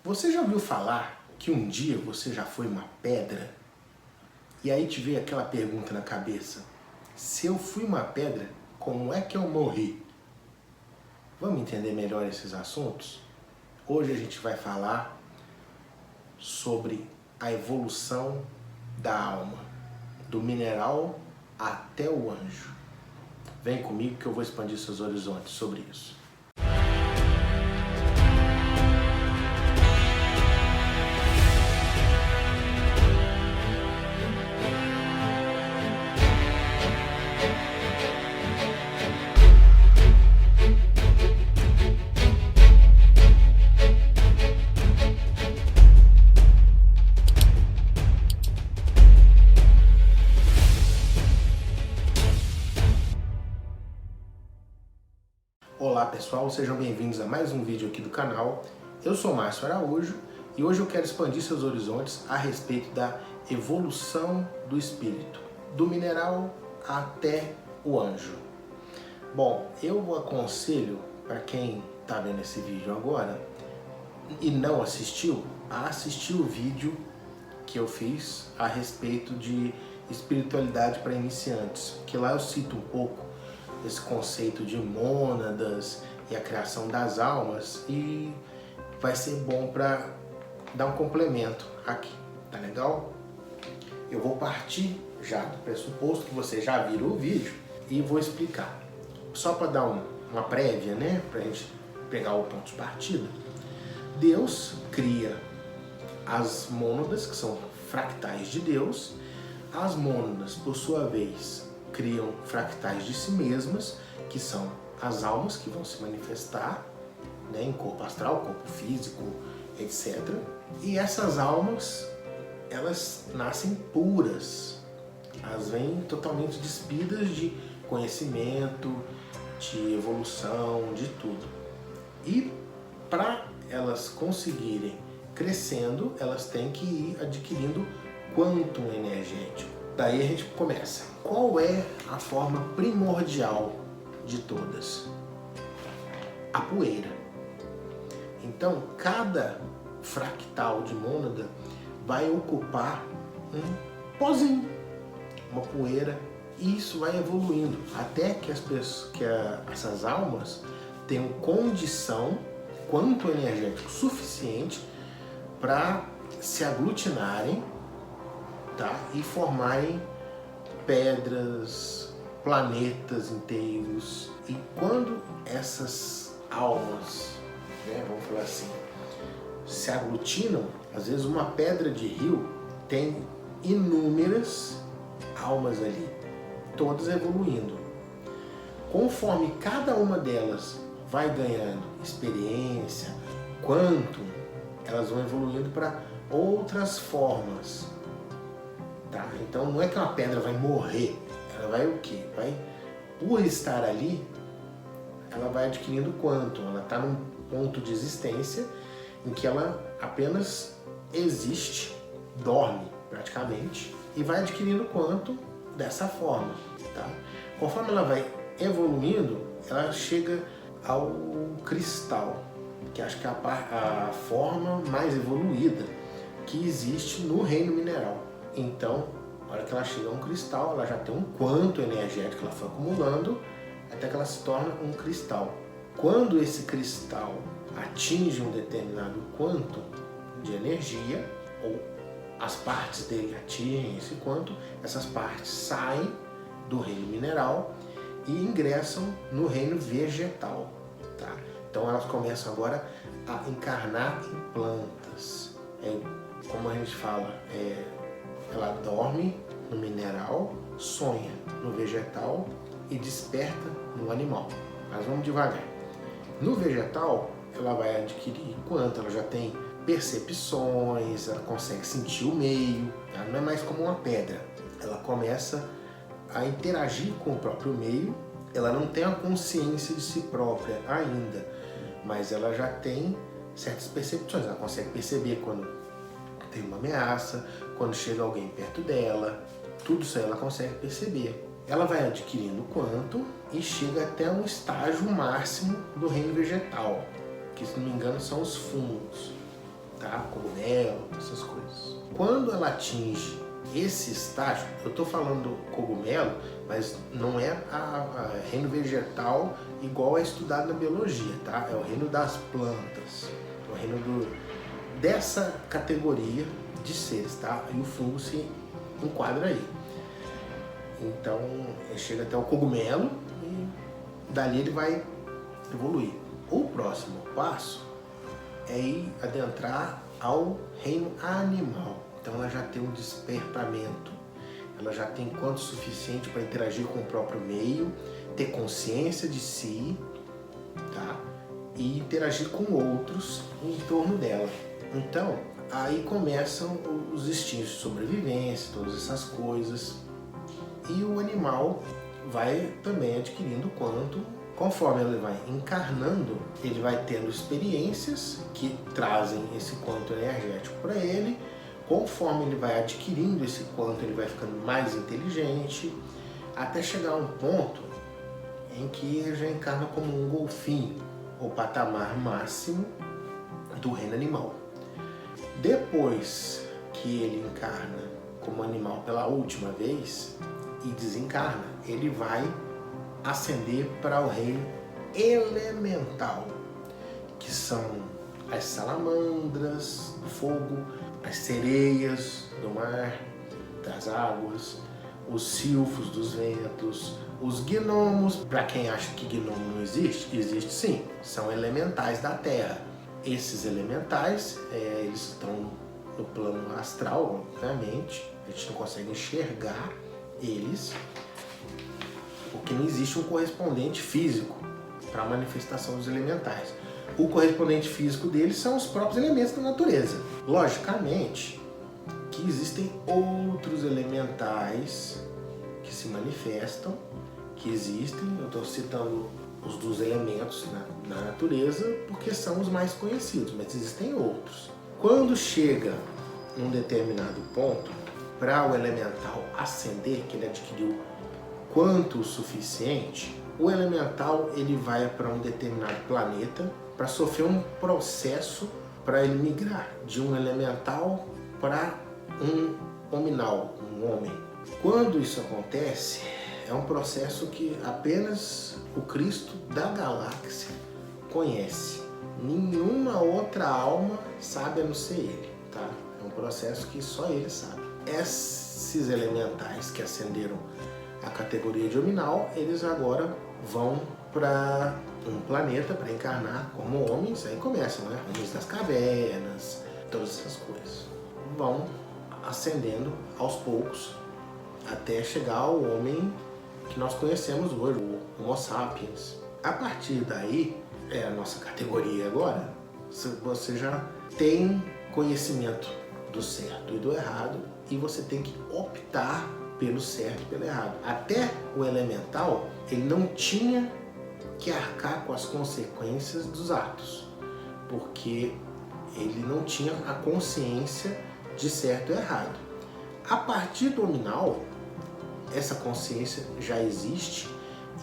Você já ouviu falar que um dia você já foi uma pedra? E aí te veio aquela pergunta na cabeça: se eu fui uma pedra, como é que eu morri? Vamos entender melhor esses assuntos? Hoje a gente vai falar sobre a evolução da alma, do mineral até o anjo. Vem comigo que eu vou expandir seus horizontes sobre isso. Olá pessoal, sejam bem-vindos a mais um vídeo aqui do canal. Eu sou Márcio Araújo e hoje eu quero expandir seus horizontes a respeito da evolução do espírito, do mineral até o anjo. Bom, eu aconselho para quem está vendo esse vídeo agora e não assistiu, a assistir o vídeo que eu fiz a respeito de espiritualidade para iniciantes, que lá eu cito um pouco esse conceito de mônadas e a criação das almas, e vai ser bom para dar um complemento aqui, tá legal? Eu vou partir já do pressuposto que vocês já viram o vídeo e vou explicar. Só para dar uma prévia, né, para a gente pegar o ponto de partida. Deus cria as mônadas, que são fractais de Deus. As mônadas, por sua vez, criam fractais de si mesmas, que são as almas que vão se manifestar, né, em corpo astral, corpo físico, etc. E essas almas, elas nascem puras, elas vêm totalmente despidas de conhecimento, de evolução, de tudo. E para elas conseguirem crescendo, elas têm que ir adquirindo quantum energético. Daí a gente começa. Qual é a forma primordial de todas? A poeira. Então, cada fractal de mônada vai ocupar um pozinho, uma poeira, e isso vai evoluindo até que essas almas tenham condição, quanto energético suficiente para se aglutinarem, tá? E formarem pedras, planetas inteiros. E quando essas almas, né, vamos falar assim, se aglutinam, às vezes uma pedra de rio tem inúmeras almas ali, todas evoluindo. Conforme cada uma delas vai ganhando experiência, quanto elas vão evoluindo para outras formas. Tá? Então não é que uma pedra vai morrer, ela vai o quê? Por estar ali, ela vai adquirindo quantum, ela está num ponto de existência em que ela apenas existe, dorme praticamente, e vai adquirindo quantum dessa forma. Tá? Conforme ela vai evoluindo, ela chega ao cristal, que acho que é a forma mais evoluída que existe no reino mineral. Então, na hora que ela chega a um cristal, ela já tem um quantum energético que ela foi acumulando até que ela se torna um cristal. Quando esse cristal atinge um determinado quantum de energia, ou as partes dele atingem esse quantum, essas partes saem do reino mineral e ingressam no reino vegetal. Tá? Então elas começam agora a encarnar em plantas. Como a gente fala, ela dorme no mineral, sonha no vegetal e desperta no animal. Mas vamos devagar. No vegetal, ela vai adquirir quanto? Ela já tem percepções, ela consegue sentir o meio, ela não é mais como uma pedra. Ela começa a interagir com o próprio meio, ela não tem a consciência de si própria ainda, mas ela já tem certas percepções, ela consegue perceber quando tem uma ameaça, quando chega alguém perto dela, tudo isso aí ela consegue perceber. Ela vai adquirindo quantum e chega até um estágio máximo do reino vegetal, que se não me engano são os fungos. Tá? quando ela atinge esse estágio, eu estou falando cogumelo, mas não é a reino vegetal igual é estudado na biologia, tá? É o reino das plantas, é o reino dessa categoria de seres, tá? E o fungo se enquadra aí. Então, ele chega até o cogumelo e dali ele vai evoluir. O próximo passo é ir adentrar ao reino animal. Então ela já tem um despertamento, ela já tem quanto suficiente para interagir com o próprio meio, ter consciência de si, tá? E interagir com outros em torno dela. Então, aí começam os instintos de sobrevivência, todas essas coisas. E o animal vai também adquirindo quanto, conforme ele vai encarnando, ele vai tendo experiências que trazem esse quanto energético para ele. Conforme ele vai adquirindo esse quanto, ele vai ficando mais inteligente, até chegar a um ponto em que ele já encarna como um golfinho, o patamar máximo do reino animal. Depois que ele encarna como animal pela última vez e desencarna, ele vai ascender para o reino elemental, que são as salamandras do fogo, as sereias do mar, das águas, os silfos dos ventos, os gnomos. Para quem acha que gnomo não existe, existe sim, são elementais da terra. Esses elementais, eles estão no plano astral, obviamente, a gente não consegue enxergar eles, porque não existe um correspondente físico para a manifestação dos elementais. O correspondente físico deles são os próprios elementos da natureza. Logicamente que existem outros elementais que se manifestam, que existem, eu estou citando os dos elementos na natureza porque são os mais conhecidos, mas existem outros. Quando chega num determinado ponto, para o elemental ascender, que ele adquiriu quanto o suficiente, o elemental ele vai para um determinado planeta para sofrer um processo para ele migrar de um elemental para um hominal, um homem. Quando isso acontece, é um processo que apenas o Cristo da galáxia conhece. Nenhuma outra alma sabe a não ser ele, tá? É um processo que só ele sabe. Esses elementais que ascenderam a categoria de hominal, eles agora vão para um planeta para encarnar como homens, aí começam, né? Homens das cavernas, todas essas coisas. Vão ascendendo aos poucos até chegar ao homem que nós conhecemos hoje, o Homo sapiens. A partir daí, é a nossa categoria agora, você já tem conhecimento do certo e do errado e você tem que optar pelo certo e pelo errado. Até o elemental, ele não tinha que arcar com as consequências dos atos, porque ele não tinha a consciência de certo e errado. A partir do hominal, essa consciência já existe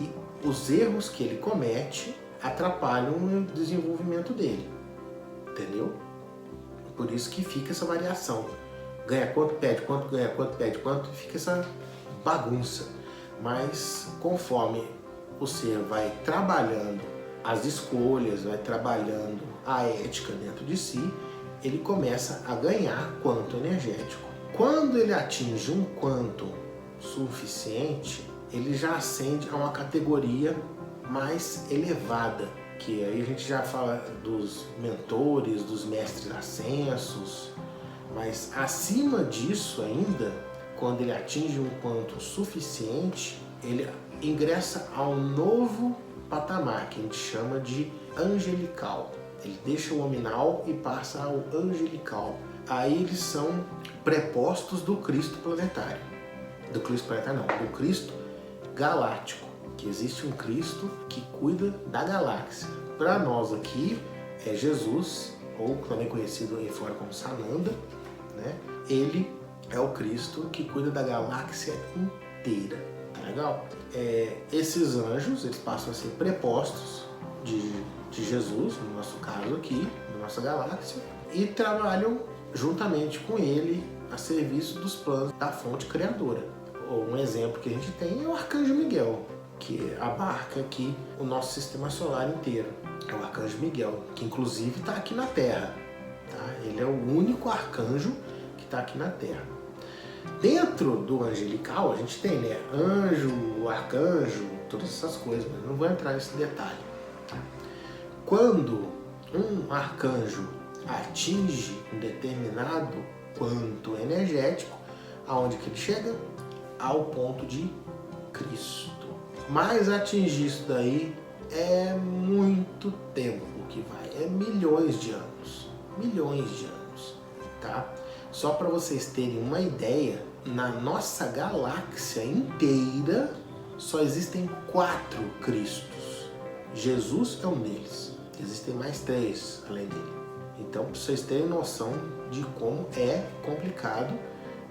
e os erros que ele comete atrapalham o desenvolvimento dele, entendeu? Por isso que fica essa variação. Ganha quanto, perde quanto, ganha quanto, perde quanto, fica essa bagunça. Mas conforme o ser vai trabalhando as escolhas, vai trabalhando a ética dentro de si, ele começa a ganhar quanto energético. Quando ele atinge um quanto suficiente, ele já ascende a uma categoria mais elevada, que aí a gente já fala dos mentores, dos mestres ascensos, mas acima disso ainda, quando ele atinge um quanto suficiente, ele ingressa a um novo patamar, que a gente chama de angelical. Ele deixa o hominal e passa ao angelical. Aí eles são prepostos do Cristo planetário. Do Cristo planetário não, do Cristo galáctico. Que existe um Cristo que cuida da galáxia. Para nós aqui é Jesus, ou também conhecido aí fora como Sananda, né? Ele é o Cristo que cuida da galáxia inteira. Tá legal? Esses anjos, eles passam a ser prepostos de Jesus, no nosso caso aqui, na nossa galáxia, e trabalham juntamente com ele a serviço dos planos da fonte criadora. Um exemplo que a gente tem é o Arcanjo Miguel, que abarca aqui o nosso sistema solar inteiro. É o Arcanjo Miguel, que inclusive está aqui na Terra. Tá? Ele é o único arcanjo que está aqui na Terra. Dentro do angelical, a gente tem, né, anjo, arcanjo, todas essas coisas, mas não vou entrar nesse detalhe. Tá? Quando um arcanjo atinge um determinado quanto energético, aonde que ele chega? Ao ponto de Cristo. Mas atingir isso daí é muito tempo que vai, é milhões de anos, tá? Só para vocês terem uma ideia, na nossa galáxia inteira só existem 4 Cristos. Jesus é um deles. Existem mais 3 além dele. Então, para vocês terem noção de como é complicado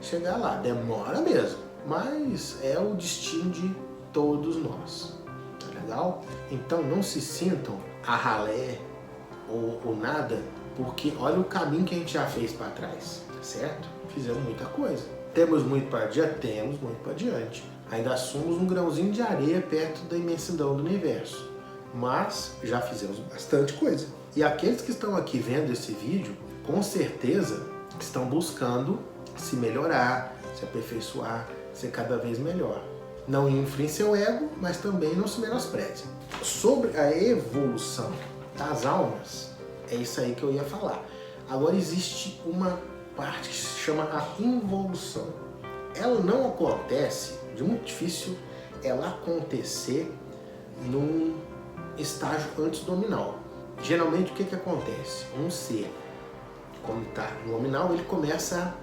chegar lá. Demora mesmo, mas é o destino de todos nós. Tá legal? Então, não se sintam a ralé ou nada, porque olha o caminho que a gente já fez para trás, certo? Fizemos muita coisa. Temos muito para adiante? Temos muito para adiante. Ainda somos um grãozinho de areia perto da imensidão do universo. Mas já fizemos bastante coisa. E aqueles que estão aqui vendo esse vídeo, com certeza estão buscando se melhorar, se aperfeiçoar, ser cada vez melhor. Não inflem seu ego, mas também não se menospreze. Sobre a evolução das almas, é isso aí que eu ia falar. Agora existe uma parte que se chama a involução. Ela não acontece, de muito difícil ela acontecer num estágio antes-nominal. Geralmente o que acontece? Um ser, quando está no nominal, ele começa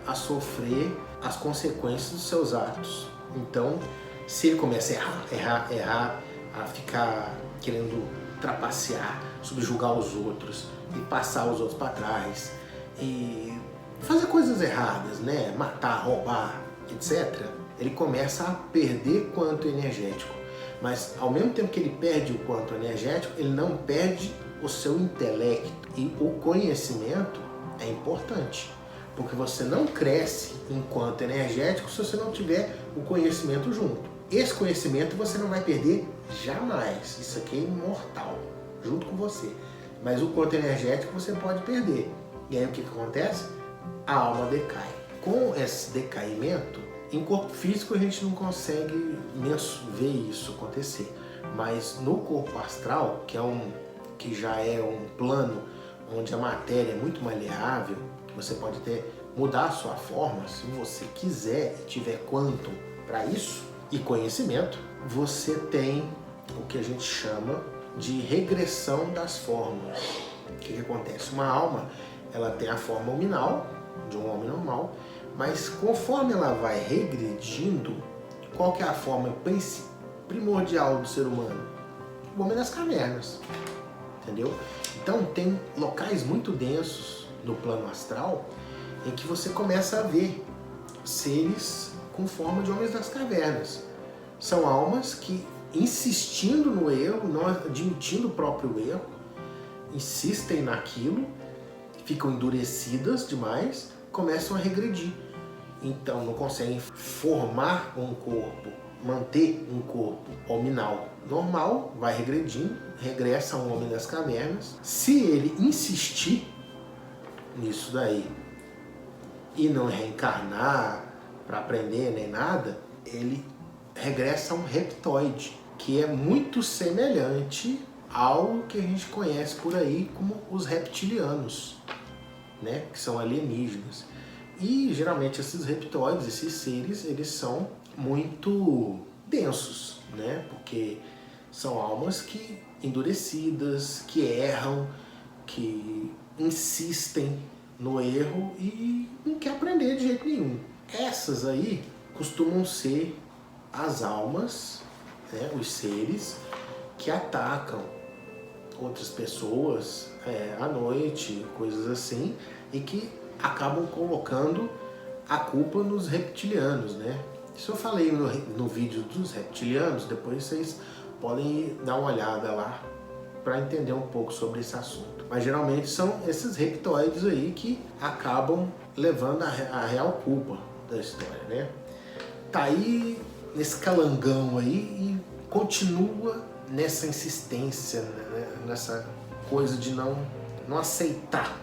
a sofrer as consequências dos seus atos. Então, se ele começa a errar, a ficar querendo trapacear, subjugar os outros e passar os outros para trás e fazer coisas erradas, né? Matar, roubar, etc., ele começa a perder quanto energético. Mas ao mesmo tempo que ele perde o quanto energético, ele não perde o seu intelecto. E o conhecimento é importante, porque você não cresce enquanto energético se você não tiver o conhecimento junto. Esse conhecimento você não vai perder jamais. Isso aqui é imortal, junto com você. Mas o quanto energético você pode perder. E aí o que acontece? A alma decai. Com esse decaimento, em corpo físico a gente não consegue ver isso acontecer, mas no corpo astral, que já é um plano onde a matéria é muito maleável, você pode mudar a sua forma, se você quiser e tiver quantum para isso e conhecimento, você tem o que a gente chama de regressão das formas. O que acontece? Uma alma, ela tem a forma nominal de um homem normal, mas conforme ela vai regredindo, qual que é a forma primordial do ser humano? O homem das cavernas, entendeu? Então tem locais muito densos no plano astral em que você começa a ver seres com forma de homens das cavernas. São almas que, insistindo no erro, não admitindo o próprio erro, insistem naquilo, ficam endurecidas demais, começam a regredir. Então não conseguem formar um corpo, manter um corpo hominal normal, vai regredindo, regressa ao homem das cavernas. Se ele insistir nisso daí e não reencarnar para aprender nem nada, ele regressa a um reptoide, que é muito semelhante ao que a gente conhece por aí como os reptilianos, né? Que são alienígenas. E geralmente esses reptoides, esses seres, eles são muito densos, né? Porque são almas que endurecidas, que erram, que insistem no erro e não quer aprender de jeito nenhum. Essas aí costumam ser as almas, né? Os seres que atacam outras pessoas à noite, coisas assim, e que acabam colocando a culpa nos reptilianos, né? Isso eu falei no vídeo dos reptilianos, depois vocês podem dar uma olhada lá para entender um pouco sobre esse assunto. Mas geralmente são esses reptoides aí que acabam levando a real culpa da história, né? Tá aí nesse calangão aí e continua nessa insistência, né? Nessa coisa de não aceitar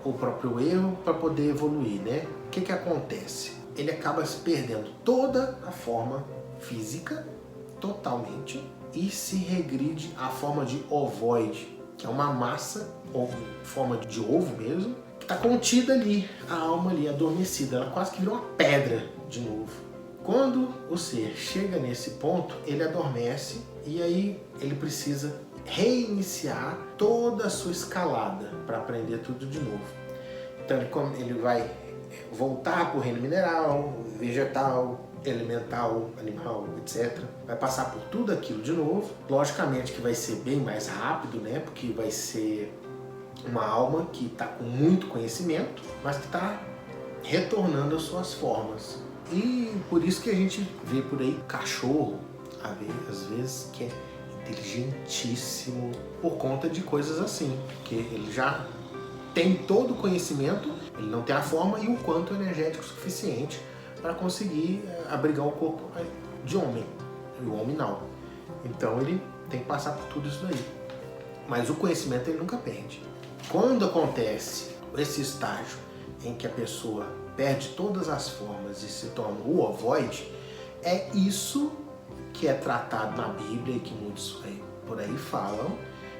o próprio erro para poder evoluir, né? O que acontece? Ele acaba se perdendo toda a forma física, totalmente, e se regride à forma de ovoide, que é uma massa, ou forma de ovo mesmo, que está contida ali, a alma ali adormecida, ela quase que virou uma pedra de novo. Quando o ser chega nesse ponto, ele adormece e aí ele precisa reiniciar toda a sua escalada para aprender tudo de novo. Então ele vai voltar para o reino mineral, vegetal, elemental, animal, etc. Vai passar por tudo aquilo de novo. Logicamente que vai ser bem mais rápido, né? Porque vai ser uma alma que está com muito conhecimento, mas que está retornando às suas formas. E por isso que a gente vê por aí cachorro, às vezes, que é inteligentíssimo por conta de coisas assim, porque ele já tem todo o conhecimento, ele não tem a forma e o quanto energético suficiente para conseguir abrigar o corpo de homem, e o homem não. Então ele tem que passar por tudo isso daí. Mas o conhecimento ele nunca perde. Quando acontece esse estágio em que a pessoa perde todas as formas e se torna o ovoide, é isso que é tratado na Bíblia e que muitos por aí falam,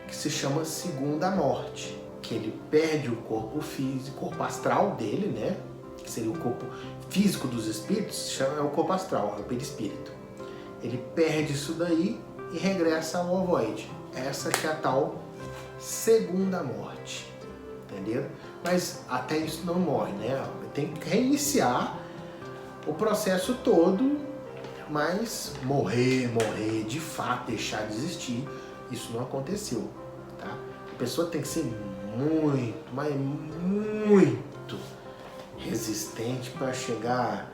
que se chama segunda morte, que ele perde o corpo físico, o corpo astral dele, né? Que seria o corpo físico dos espíritos, é o corpo astral, é o perispírito. Ele perde isso daí e regressa ao ovoide. Essa que é a tal segunda morte, entendeu? Mas até isso não morre, né? Tem que reiniciar o processo todo, mas morrer de fato, deixar de existir, isso não aconteceu, tá? A pessoa tem que ser muito, mas muito resistente para chegar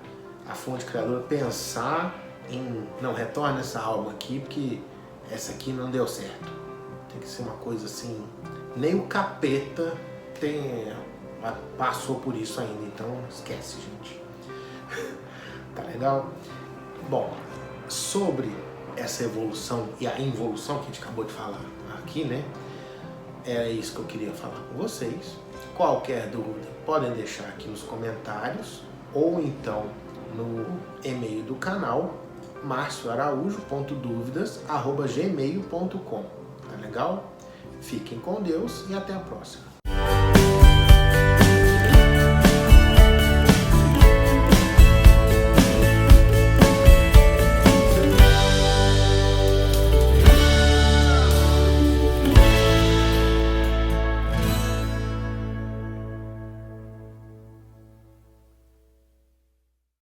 à fonte criadora, pensar em, não, retorna essa alma aqui, porque essa aqui não deu certo. Tem que ser uma coisa assim, nem o capeta passou por isso ainda, então esquece, gente. Tá legal? Bom, sobre essa evolução e a involução que a gente acabou de falar aqui, né? Era isso que eu queria falar com vocês. Qualquer dúvida, podem deixar aqui nos comentários ou então no e-mail do canal marcioaraújo.duvidas@gmail.com. Tá legal? Fiquem com Deus e até a próxima.